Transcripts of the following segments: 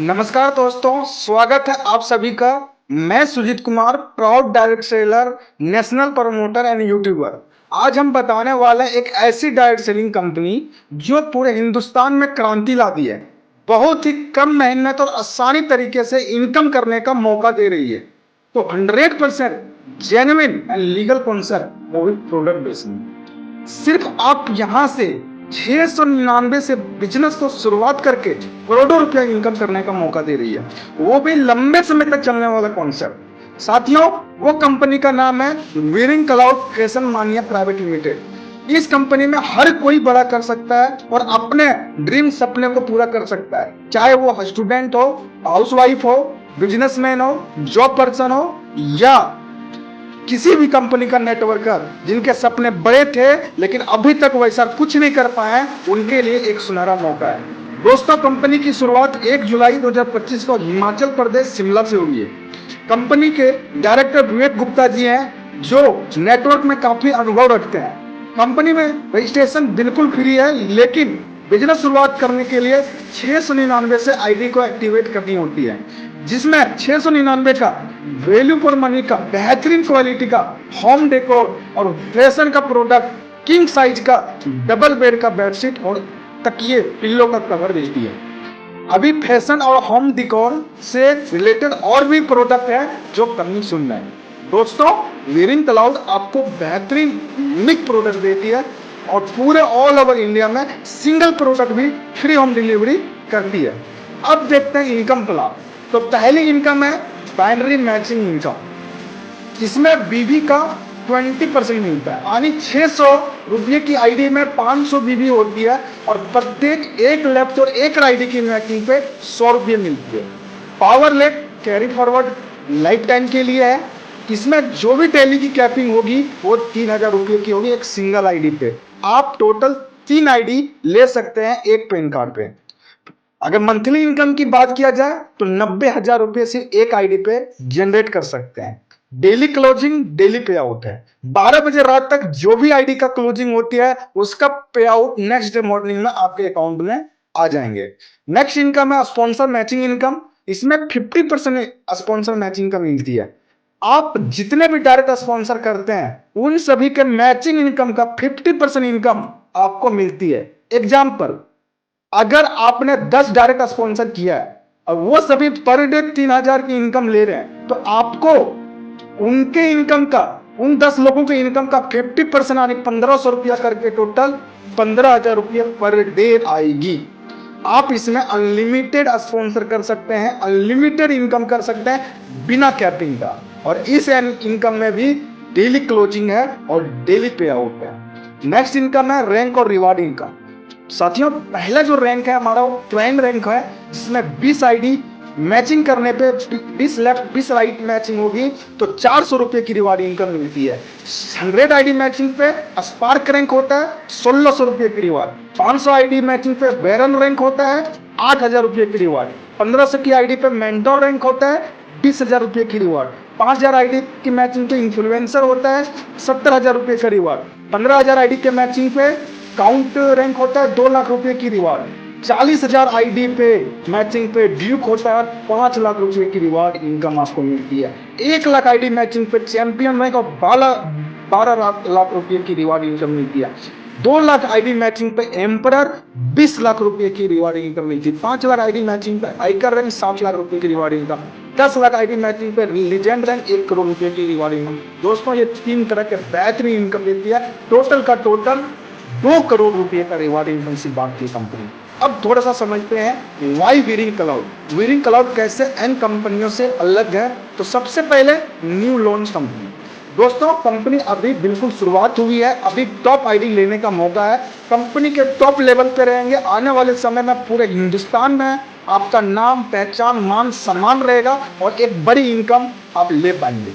नमस्कार दोस्तों, स्वागत है आप सभी का। मैं Sujit Kumar, proud direct seller, national promoter and YouTuber. आज हम बताने वाले हैं एक ऐसी डायरेक्ट सेलिंग कंपनी जो पूरे हिंदुस्तान में क्रांति ला दी है। बहुत ही कम मेहनत और आसानी तरीके से इनकम करने का मौका दे रही है। तो 100% जेन्युइन एंड लीगल कॉन्सेप्ट वो भी प्रोडक्ट बेचना। सिर्फ आप यहाँ से 699 से बिजनेस को शुरुआत करके करोड़ों रुपया इनकम करने का मौका दे रही है, वो भी लंबे समय तक चलने वाला कॉन्सेप्ट। साथियों, वो कंपनी का नाम है वीरिंग क्लाउड फैशन मानिया प्राइवेट लिमिटेड। इस कंपनी में हर कोई बड़ा कर सकता है और अपने ड्रीम सपने को पूरा कर सकता है, चाहे वो स्टूडेंट हो, हाउसवाइफ हो, बिजनेसमैन हो, जॉब पर्सन हो या किसी भी कंपनी का नेटवर्कर जिनके सपने बड़े थे लेकिन अभी तक वैसा कुछ नहीं कर पाए, उनके लिए एक सुनहरा मौका है। दोस्तों, कंपनी की शुरुआत 1 जुलाई 2025 को हिमाचल प्रदेश शिमला से हुई है। कंपनी के डायरेक्टर विवेक गुप्ता जी हैं जो नेटवर्क में काफी अनुभव रखते हैं। कंपनी में रजिस्ट्रेशन बिल्कुल फ्री है, लेकिन बिजनेस शुरुआत करने के लिए 699 से आईडी को एक्टिवेट करनी होती है, जिसमें 699 का वैल्यू फॉर मनी का बेहतरीन क्वालिटी का होम डेकोर और फैशन का प्रोडक्ट, किंग साइज का डबल बेड का बेडशीट और तकिए पिल्लो का कवर देती है। अभी फैशन और होम डेकोर से रिलेटेड और भी प्रोडक्ट है जो कमी सुन रहे हैं। दोस्तों, वीरिंग क्लाउड आपको बेहतरीन यूनिक प्रोडक्ट देती है और पूरे ऑल ओवर इंडिया में सिंगल प्रोडक्ट भी फ्री होम डिलीवरी करती है। अब देखते हैं इनकम प्लान। तो पहली इनकम है बाइनरी मैचिंग इनकम, इसमें बीबी का 20% मिलता है, यानी 600 रुपये की आईडी में 500 बीबी होती है और प्रत्येक एक लेफ्ट और एक आईडी की मैचिंग पे 100 रुपये मिलती है। Power lake carry forward life time के लिए है। इसमें जो भी डेली की कैपिंग होगी वो 3000 रुपये की होगी एक सिंगल आईडी पे। आप टोटल 3 आईडी ले सकते हैं एक पैन कार्ड पे। अगर मंथली इनकम की बात किया जाए तो 90,000 रुपये से एक आईडी पे जनरेट कर सकते हैं। डेली क्लोजिंग डेली पे आउट है। 12 बजे रात तक जो भी आईडी का क्लोजिंग होती है उसका पे आउट नेक्स्ट डे मॉर्निंग में आपके अकाउंट में आ जाएंगे। नेक्स्ट इनकम है स्पॉन्सर मैचिंग इनकम। इसमें 50% स्पॉन्सर मैचिंग का मिलती है। आप जितने भी डायरेक्ट स्पॉन्सर करते हैं उन सभी के मैचिंग इनकम का 50% इनकम आपको मिलती है। एग्जाम्पल, अगर आपने 10 डायरेक्ट स्पॉन्सर किया है और वो सभी पर डे 3000 की इनकम ले रहे हैं, तो आपको उनके इनकम का, उन 10 लोगों के इनकम का 50% यानी 1500 रुपया करके टोटल 15,000 रुपया पर डे आएगी। आप इसमें अनलिमिटेड स्पॉन्सर कर सकते हैं, अनलिमिटेड इनकम कर सकते हैं बिना कैपिंग का। और इस इनकम में भी डेली क्लोजिंग है और डेली पे आउट है। नेक्स्ट इनकम है रैंक और रिवार्ड इनकम। साथियों, पहला जो रैंक है हमारा वो क्लाइंट रैंक है, जिसमें 20 आईडी मैचिंग करने पे 20 लेफ्ट 20 राइट मैचिंग होगी तो 400 रुपये की रिवार्ड इनकम मिलती है। 100 आईडी मैचिंग पे स्पार्क रैंक होता है 1600 रुपये की रिवार्ड। 500 आईडी मैचिंग पे बैरन रैंक होता है 8000 रुपये की रिवार्ड। 1500 की आईडी पे मेंटोर रैंक होता है 20,000 रुपये की रिवार्ड। 5000 आईडी की मैचिंग पे इन्फ्लुएंसर होता है 70,000 रुपये का रिवार्ड। 15,000 आईडी के मैचिंग पे काउंट रैंक होता है 2 लाख रुपए की रिवार्ड। 40,000 आईडी पे मैचिंग पे ड्यूक होता है 5 लाख रुपए की रिवार्ड इनकम आपको मिलती है। 1 लाख आईडी मैचिंग पे चैंपियन रैंक और 12 लाख रुपए की रिवार्ड इनकम मिलती है। 2 लाख आईडी मैचिंग पे एम्परर 20 लाख रुपए की रिवार्ड इनकम मिलती है। 5 लाख आईडी मैचिंग पे आइकर रैंक 7 लाख रुपए की reward income. 10 lakh ID matching पे लीजेंड रैंक 1 करोड़ रुपए की रिवार्ड इनकम। दोस्तों, ये 3 तरह के बेहतरीन इनकम देती है। टोटल का टोटल 2 करोड़ रुपए का रिवार्ड इनकम से बात की कंपनी। अब थोड़ा सा समझते हैं why Veering Cloud. Veering Cloud कैसे अन्य कंपनियों से अलग है। तो सबसे पहले न्यू लॉन्च कंपनी। दोस्तों, कंपनी अभी बिल्कुल शुरुआत हुई है, अभी टॉप आईडी लेने का मौका है। कंपनी के टॉप लेवल पे रहेंगे। आने वाले समय में पूरे हिंदुस्तान में आपका नाम, पहचान, मान, सम्मान रहेगा और एक बड़ी इनकम आप ले पाएंगे।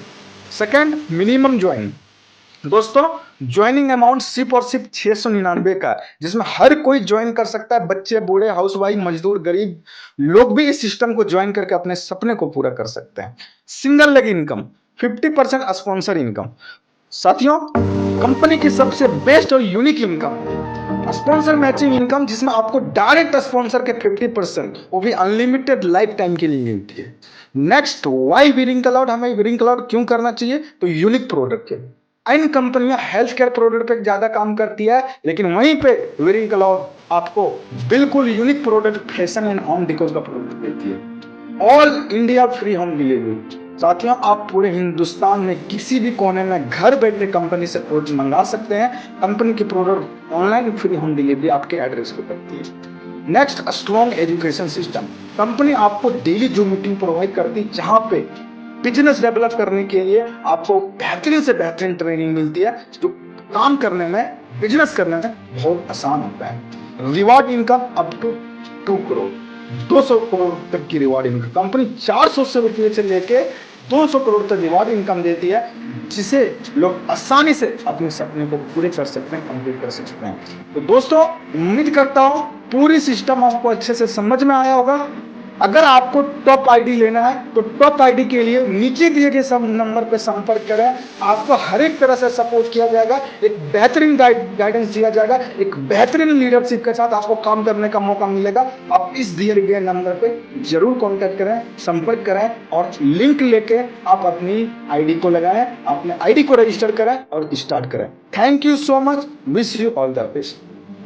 Second, minimum join. दोस्तों, ज्वाइनिंग अमाउंट सिर्फ और सिर्फ 699 का है, जिसमें हर कोई ज्वाइन कर सकता है। बच्चे, बूढ़े, हाउसवाइफ, मजदूर, गरीब लोग भी इस सिस्टम को ज्वाइन करके अपने सपने को पूरा कर सकते हैं। Single leg income, 50% sponsor income. साथियों, कंपनी की सबसे बेस्ट और unique income sponsor matching income, जिसमें आपको डायरेक्ट स्पॉन्सर के 50%, वो भी अनलिमिटेड लाइफ टाइम के लिए मिलती है। नेक्स्ट, वाई विनिंग क्लाउड, हमें विनिंग क्लाउड क्यों करना चाहिए? तो यूनिक प्रोडक्ट है। इन कंपनियां हेल्थ केयर प्रोडक्ट पे ज्यादा काम करती है, लेकिन वहीं पे विनिंग क्लाउड आपको बिल्कुल unique product, fashion and home decor का प्रोडक्ट देती है। All India free home delivery. साथियों, आप पूरे हिंदुस्तान में किसी भी कोने में घर बैठे कंपनी से प्रोडक्ट मंगा सकते हैं। कंपनी की product online free home delivery आपके एड्रेस पे करती है। Next, strong education system. Company आपको डेली जूम मीटिंग प्रोवाइड करती है, जहां पे बिजनेस डेवलप करने के लिए आपको बेहतरीन से बेहतरीन ट्रेनिंग मिलती है, जो काम करने में, बिजनेस करने में बहुत आसान होता है। Reward income up to 2 crore, 200 crore तक की रिवॉर्ड इनकम। कंपनी 400 रुपये से लेके 200 करोड़ तक रिवॉर्ड इनकम देती है, जिसे लोग आसानी से अपने सपने को पूरे कर सकते हैं, कंप्लीट कर सकते हैं। तो दोस्तों, उम्मीद करता हूँ पूरी सिस्टम आपको अच्छे से समझ में आया होगा। अगर आपको टॉप आईडी लेना है तो टॉप आईडी के लिए नीचे दिए गए सब नंबर पर संपर्क करें। आपको हर एक तरह से सपोर्ट किया जाएगा, एक बेहतरीन गाइडेंस दिया जाएगा, एक बेहतरीन लीडरशिप के साथ आपको काम करने का मौका मिलेगा। आप इस दिए गए नंबर पे जरूर कांटेक्ट करें, संपर्क करें और लिंक लेके आप अपनी आईडी को लगाएं, अपने आईडी को रजिस्टर करें और स्टार्ट करें। Thank you so much, wish you all the best.